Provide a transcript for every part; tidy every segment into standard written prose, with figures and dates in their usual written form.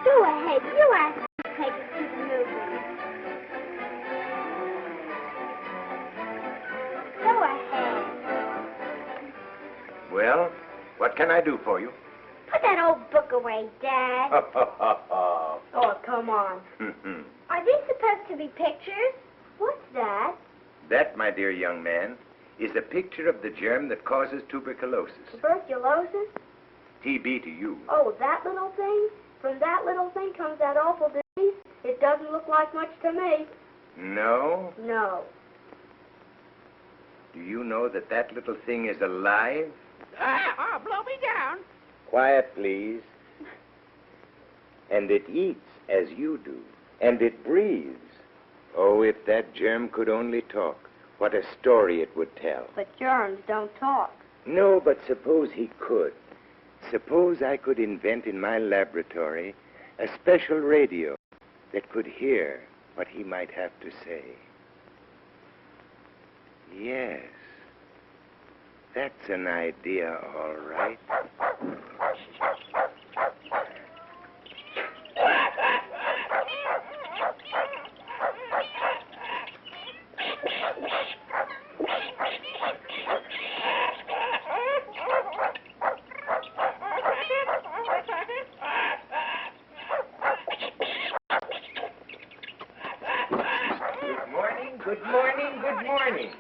Go ahead. You ask me to take us to the movies. Go ahead. Well, what can I do for you? Put that old book away, Dad. Oh, come on. Are these supposed to be pictures? What's that? That, my dear young man, is a picture of the germ that causes tuberculosis. Tuberculosis? TB to you. Oh, that little thing? From that little thing comes that awful disease? It doesn't look like much to me. No? No. Do you know that that little thing is alive? Blow me down. Quiet, please. And it eats as you do. And it breathes. Oh, if that germ could only talk, what a story it would tell. But germs don't talk. No, but suppose he could. Suppose I could invent in my laboratory a special radio that could hear what he might have to say. Yes, that's an idea, all right. Good morning, good morning.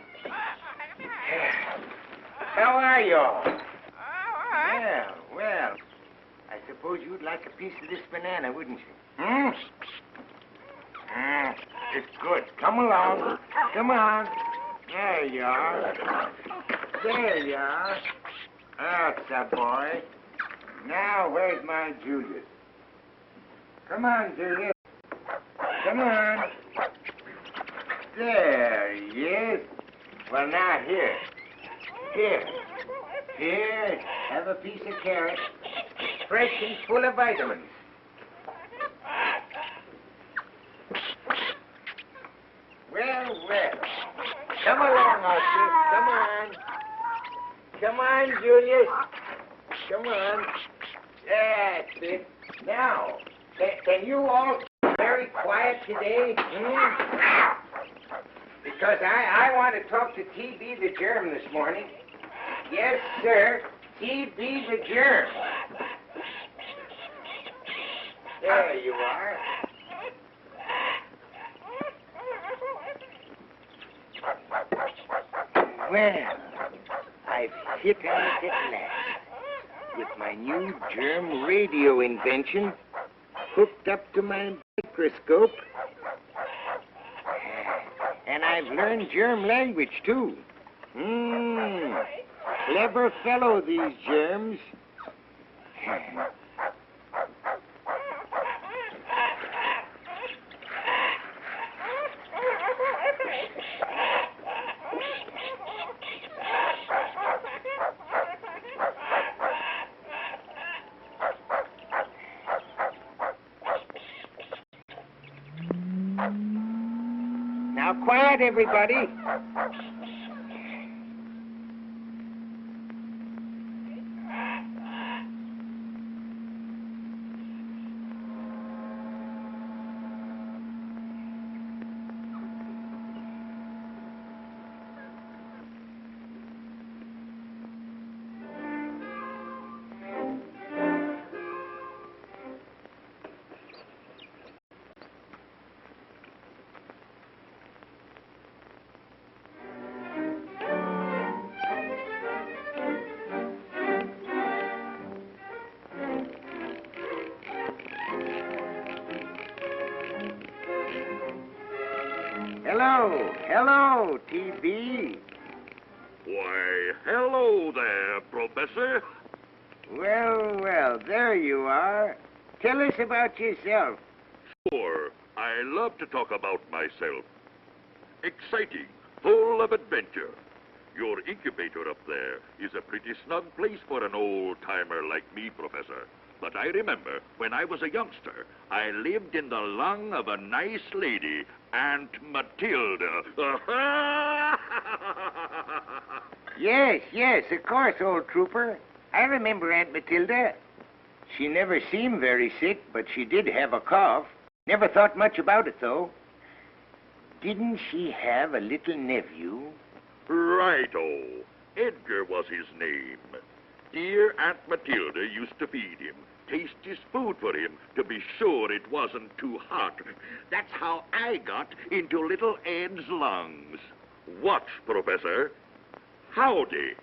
How are you all? Well, I suppose you'd like a piece of this banana, wouldn't you? It's good. Come along. Come on. There you are. There you are. That's a boy. Now, where's my Julius? Come on, Julius. Come on. There he is. Well, now, here. Here, have a piece of carrot. It's fresh and full of vitamins. Well. Come along, Oscar. Come on. Come on, Julius. Come on. That's it. Now, can you all be very quiet today? Because I want to talk to TB the germ this morning. Yes, sir. TB the germ. There you are. Well, I've hit on it at last. With my new germ radio invention hooked up to my microscope. And I've learned germ language, too. Clever fellow, these germs. Now, quiet, everybody. Hello, hello, TB. Why, hello there, Professor. Well, there you are. Tell us about yourself. Sure, I love to talk about myself. Exciting, full of adventure. Your incubator up there is a pretty snug place for an old-timer like me, Professor. But I remember when I was a youngster, I lived in the lung of a nice lady, Aunt Matilda. Yes, of course, old trooper. I remember Aunt Matilda. She never seemed very sick, but she did have a cough. Never thought much about it, though. Didn't she have a little nephew? Righto. Edgar was his name. Dear Aunt Matilda used to feed him, taste his food for him to be sure it wasn't too hot. That's how I got into little Ed's lungs. Watch, Professor. Howdy.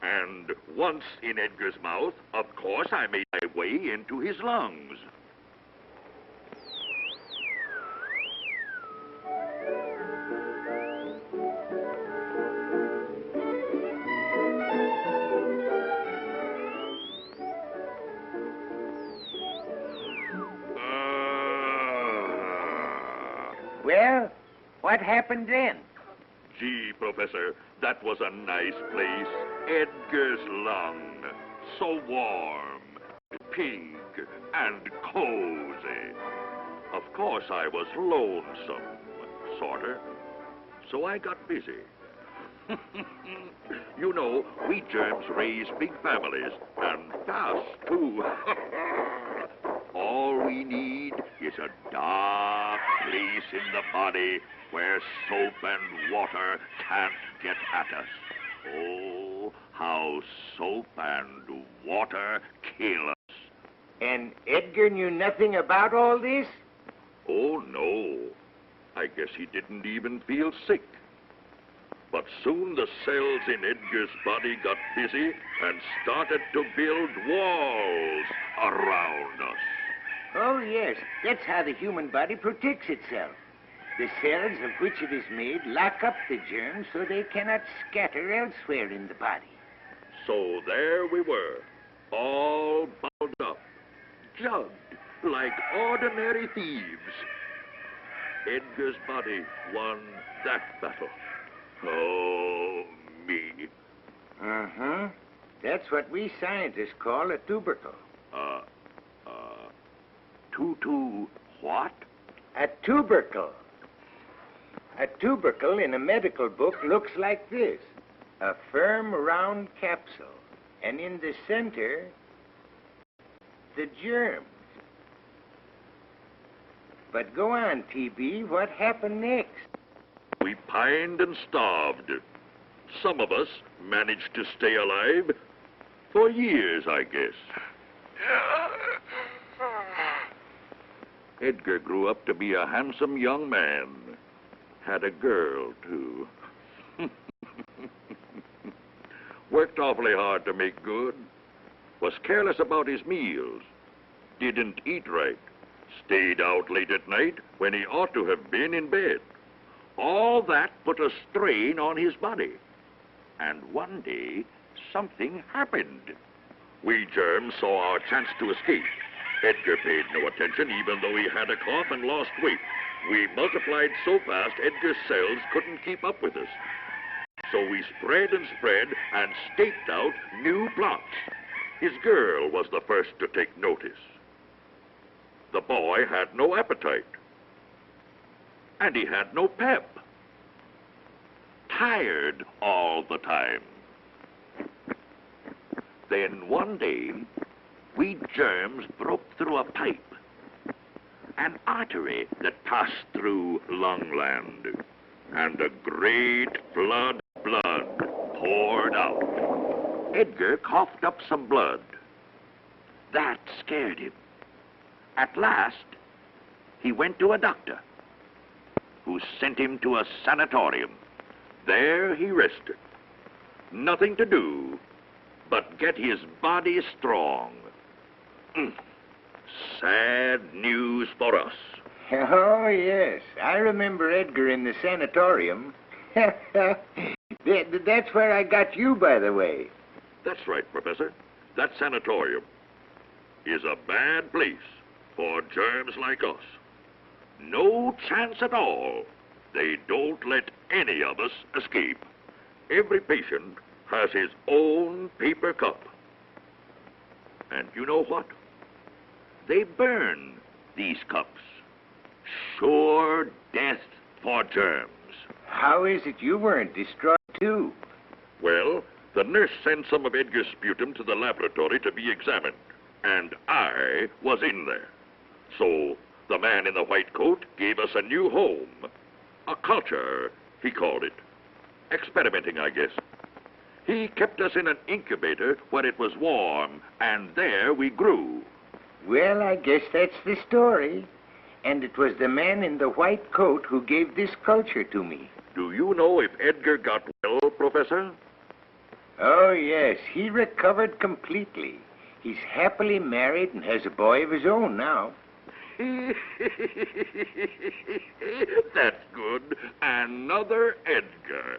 And once in Edgar's mouth, of course I made my way into his lungs. Well, what happened then? Gee, Professor, that was a nice place. Edgar's lung. So warm, pink, and cozy. Of course, I was lonesome, sorta. So I got busy. You know, we germs raise big families, and fast, too. All we need is a dark place in the body where soap and water can't get at us. Oh, how soap and water kill us. And Edgar knew nothing about all this? Oh, no. I guess he didn't even feel sick. But soon the cells in Edgar's body got busy and started to build walls around us. Oh, yes. That's how the human body protects itself. The cells of which it is made lock up the germs so they cannot scatter elsewhere in the body. So there we were, all balled up, jugged like ordinary thieves. Edgar's body won that battle. Oh, me. Uh-huh. That's what we scientists call a tubercle. What? A tubercle. A tubercle in a medical book looks like this. A firm, round capsule. And in the center, the germs. But go on, TB. What happened next? We pined and starved. Some of us managed to stay alive for years, I guess. Edgar grew up to be a handsome young man. Had a girl, too. Worked awfully hard to make good. Was careless about his meals. Didn't eat right. Stayed out late at night when he ought to have been in bed. All that put a strain on his body. And one day, something happened. We germs saw our chance to escape. Edgar paid no attention, even though he had a cough and lost weight. We multiplied so fast, Edgar's cells couldn't keep up with us. So we spread and staked out new plots. His girl was the first to take notice. The boy had no appetite. And he had no pep. Tired all the time. Then one day, we germs broke through a pipe, an artery that passed through lungland, and a great flood of blood poured out. Edgar coughed up some blood. That scared him. At last, he went to a doctor, who sent him to a sanatorium. There he rested. Nothing to do but get his body strong. sad news for us. Oh, yes. I remember Edgar in the sanatorium. That's where I got you, by the way. That's right, Professor. That sanatorium is a bad place for germs like us. No chance at all. They don't let any of us escape. Every patient has his own paper cup. And you know what? They burn these cups. Sure death for germs. How is it you weren't destroyed, too? Well, the nurse sent some of Edgar's sputum to the laboratory to be examined, and I was in there. So the man in the white coat gave us a new home. A culture, he called it. Experimenting, I guess. He kept us in an incubator where it was warm, and there we grew. Well, I guess that's the story. And it was the man in the white coat who gave this culture to me. Do you know if Edgar got well, Professor? Oh, yes. He recovered completely. He's happily married and has a boy of his own now. That's good. Another Edgar.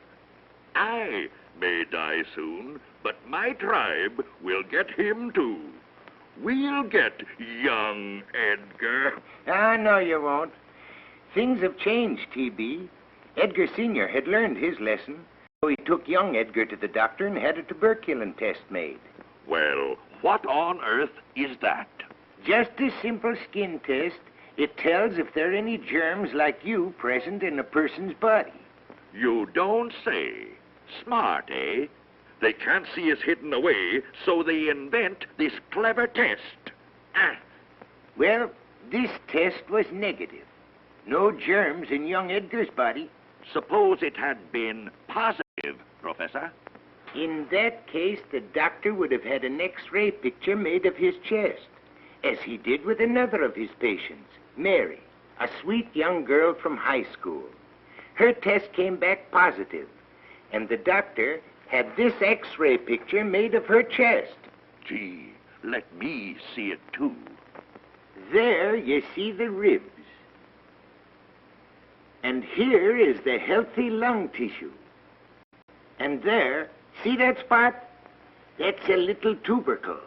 I may die soon, but my tribe will get him too. We'll get young Edgar. Ah, no, you won't. Things have changed, T.B. Edgar Sr. had learned his lesson, so he took young Edgar to the doctor and had a tuberculin test made. Well, what on earth is that? Just a simple skin test. It tells if there are any germs like you present in a person's body. You don't say. Smart, eh? They can't see us hidden away, so they invent this clever test. Ah. Well, this test was negative. No germs in young Edgar's body. Suppose it had been positive, Professor. In that case, the doctor would have had an X-ray picture made of his chest, as he did with another of his patients, Mary, a sweet young girl from high school. Her test came back positive, and the doctor had this X-ray picture made of her chest. Gee, let me see it too. There you see the ribs. And here is the healthy lung tissue. And there, see that spot? That's a little tubercle,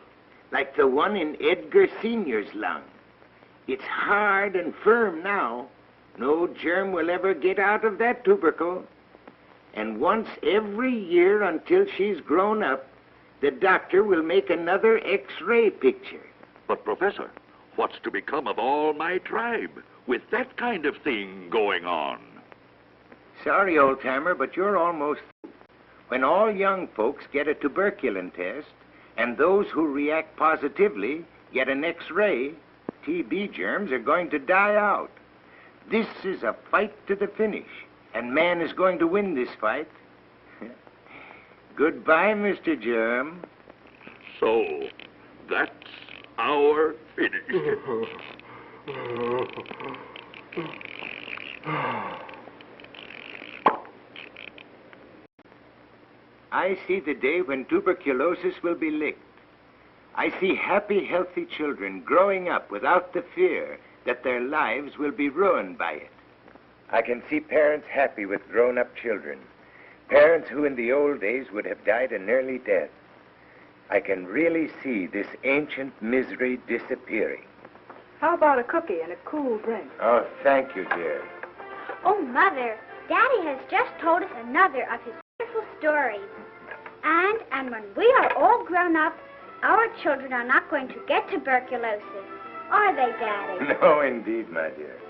like the one in Edgar Sr.'s lung. It's hard and firm now. No germ will ever get out of that tubercle. And once every year until she's grown up, the doctor will make another X-ray picture. But, Professor, what's to become of all my tribe with that kind of thing going on? Sorry, old-timer, but you're almost through. When all young folks get a tuberculin test, and those who react positively get an X-ray, TB germs are going to die out. This is a fight to the finish. And man is going to win this fight. Goodbye, Mr. Germ. So, that's our finish. I see the day when tuberculosis will be licked. I see happy, healthy children growing up without the fear that their lives will be ruined by it. I can see parents happy with grown-up children, parents who in the old days would have died an early death. I can really see this ancient misery disappearing. How about a cookie and a cool drink? Oh, thank you, dear. Oh, Mother, Daddy has just told us another of his wonderful stories. And when we are all grown up, our children are not going to get tuberculosis. Are they, Daddy? No, indeed, my dear.